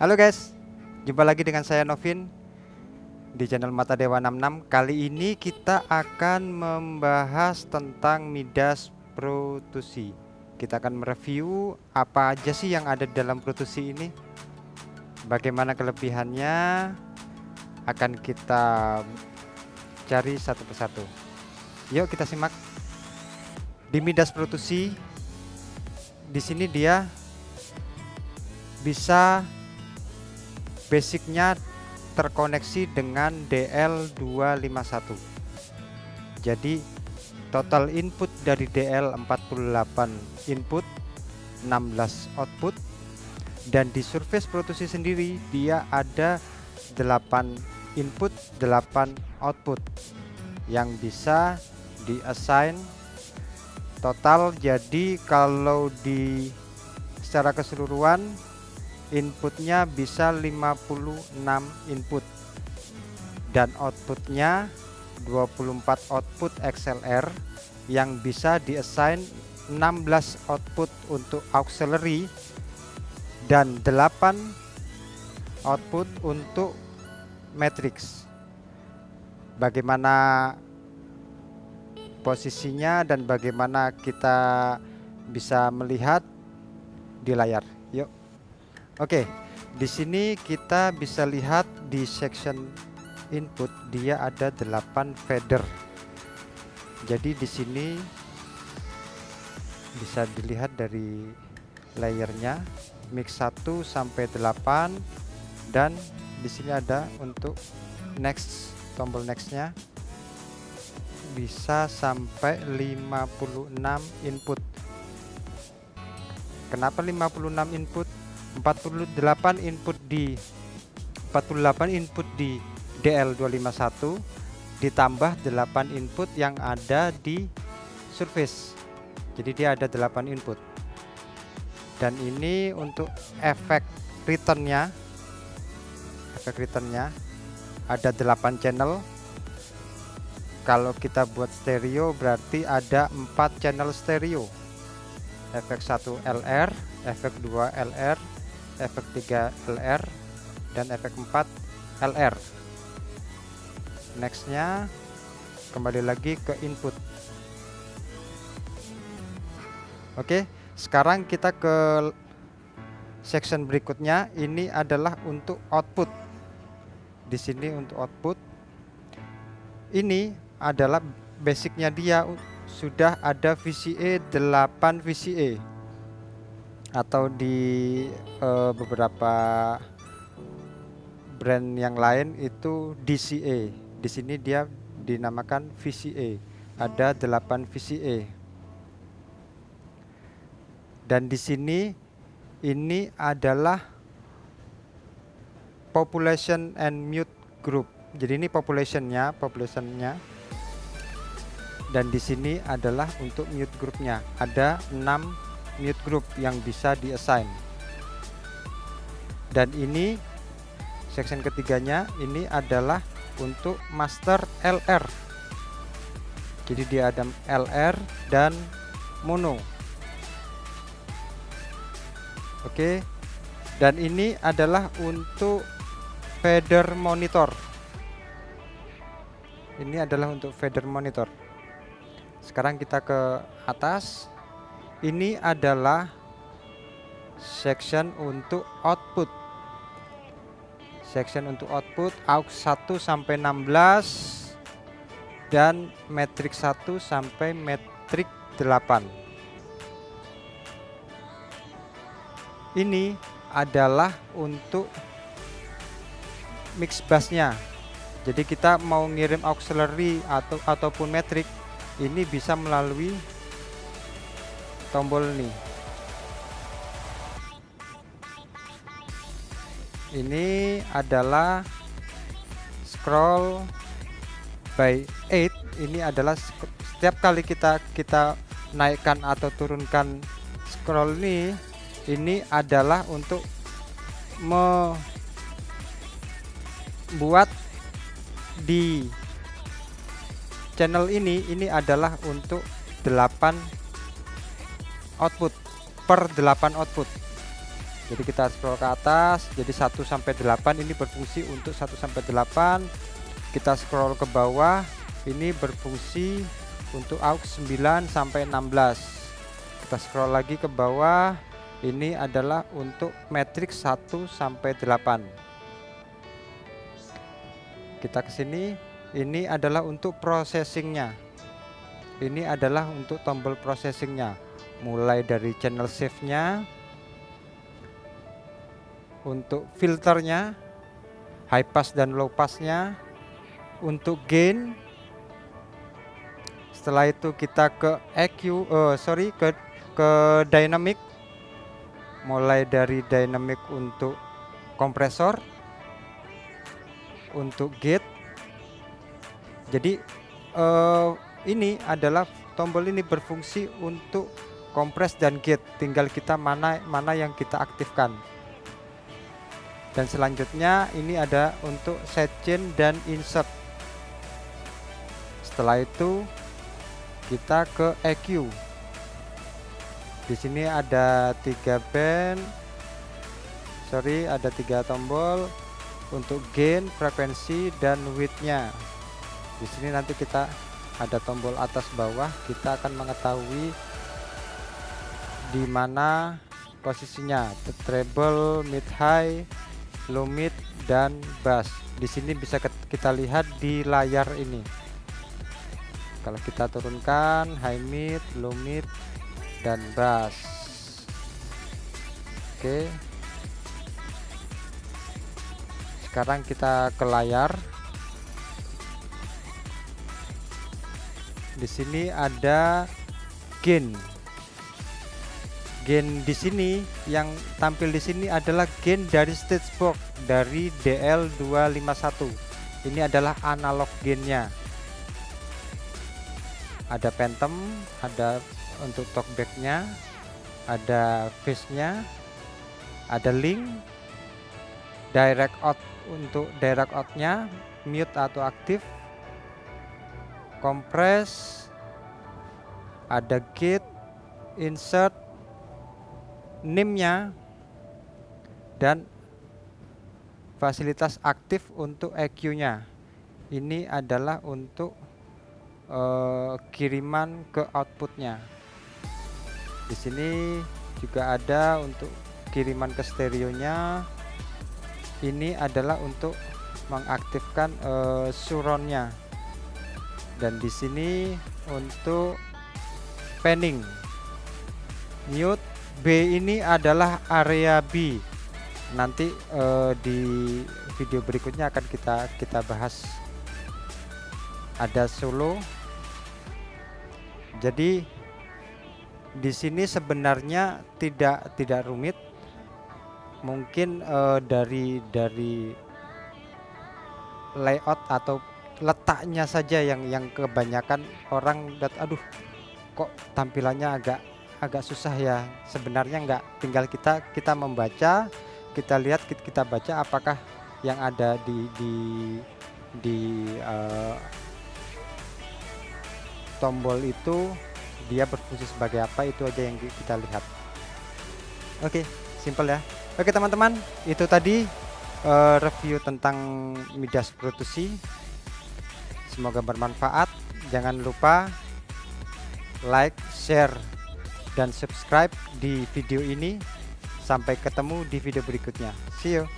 Halo guys, jumpa lagi dengan saya Novin di channel Mata Dewa 66. Kali ini kita akan membahas tentang Midas Pro 2C. Kita akan mereview apa aja sih yang ada di dalam Pro 2C ini, bagaimana kelebihannya, akan kita cari satu persatu. Yuk kita simak. Di Midas Pro 2C, di sini dia bisa basicnya terkoneksi dengan DL251. Jadi total input dari DL 48 input, 16 output, dan di Surface Pro 2C sendiri dia ada 8 input, 8 output yang bisa di-assign total. Jadi kalau di secara keseluruhan inputnya bisa 56 input dan outputnya 24 output XLR yang bisa diassign 16 output untuk auxiliary dan 8 output untuk matrix. Bagaimana posisinya dan bagaimana kita bisa melihat di layar. Yuk. Oke, di sini kita bisa lihat di section input dia ada 8 fader. Jadi di sini bisa dilihat dari layernya mix 1 sampai 8, dan di sini ada untuk next, tombol nextnya bisa sampai 56 input. Kenapa 56 input? 48 input di DL251 ditambah 8 input yang ada di Surface. Jadi dia ada 8 input. Dan ini untuk efek returnnya ada 8 channel. Kalau kita buat stereo berarti ada 4 channel stereo. Efek 1 LR, efek 2 LR, efek 3 LR, dan efek 4 LR. Nextnya kembali lagi ke input. Oke, sekarang kita ke section berikutnya. Ini adalah untuk output. Di sini untuk output ini adalah basicnya, dia sudah ada VCA 8 VCA, atau di beberapa brand yang lain itu DCA. Di sini dia dinamakan VCA, ada 8 VCA. Dan di sini ini adalah population and mute group. Jadi ini populationnya, dan di sini adalah untuk mute groupnya. Ada 6 mute group yang bisa diassign. Dan ini section ketiganya ini adalah untuk master LR. Jadi dia ada LR dan mono. Oke. Dan ini adalah untuk fader monitor. Ini adalah untuk fader monitor. Sekarang kita ke atas. Ini adalah section untuk output. Section untuk output aux 1 sampai 16 dan matrix 1 sampai matrix 8. Ini adalah untuk mix bassnya. Jadi kita mau ngirim auxiliary ataupun matrix, ini bisa melalui tombol ini. Ini adalah scroll by 8. Ini adalah setiap kali kita naikkan atau turunkan scroll ini adalah untuk membuat di channel ini adalah untuk 8 output per 8 output. Jadi kita scroll ke atas, jadi 1 sampai 8 ini berfungsi untuk 1 sampai 8. Kita scroll ke bawah, ini berfungsi untuk aux 9 sampai 16. Kita scroll lagi ke bawah, ini adalah untuk matriks 1 sampai 8. Kita ke sini, ini adalah untuk processingnya. Ini adalah untuk tombol processingnya, mulai dari channel shift-nya, untuk filternya, high pass dan low passnya, untuk gain. Setelah itu kita ke EQ, ke dynamic, mulai dari dynamic untuk kompresor, untuk gate. Jadi ini adalah tombol ini berfungsi untuk kompres dan gate, tinggal kita mana yang kita aktifkan. Dan selanjutnya ini ada untuk sidechain dan insert. Setelah itu kita ke EQ. Di sini ada 3 band, ada 3 tombol untuk gain, frekuensi, dan width-nya. Di sini nanti kita ada tombol atas bawah, kita akan mengetahui di mana posisinya, treble, mid high, low mid, dan bass. Di sini bisa kita lihat di layar ini. Kalau kita turunkan high mid, low mid, dan bass. Oke. Sekarang kita ke layar. Di sini ada gain. Gain di sini yang tampil di sini adalah gain dari stage box dari DL251. Ini adalah analog gainnya. Ada phantom, ada untuk talkbacknya, ada phase-nya, ada link, direct out untuk direct out-nya, mute atau aktif, compress, ada gate, insert, NIM-nya, dan fasilitas aktif untuk EQ-nya. Ini adalah untuk kiriman ke outputnya. Di sini juga ada untuk kiriman ke stereonya. Ini adalah untuk mengaktifkan surround-nya. Dan di sini untuk panning, mute. B ini adalah area B. Nanti di video berikutnya akan kita bahas. Ada solo. Jadi di sini sebenarnya tidak rumit. Mungkin dari layout atau letaknya saja yang kebanyakan orang lihat, aduh kok tampilannya agak susah ya. Sebenarnya enggak, tinggal kita membaca, kita lihat, kita baca apakah yang ada di tombol itu dia berfungsi sebagai apa, itu aja yang kita lihat. Oke, simple ya. Oke teman-teman, itu tadi review tentang Midas Pro 2C. Semoga bermanfaat. Jangan lupa like, share, dan subscribe di video ini. Sampai ketemu di video berikutnya. See you.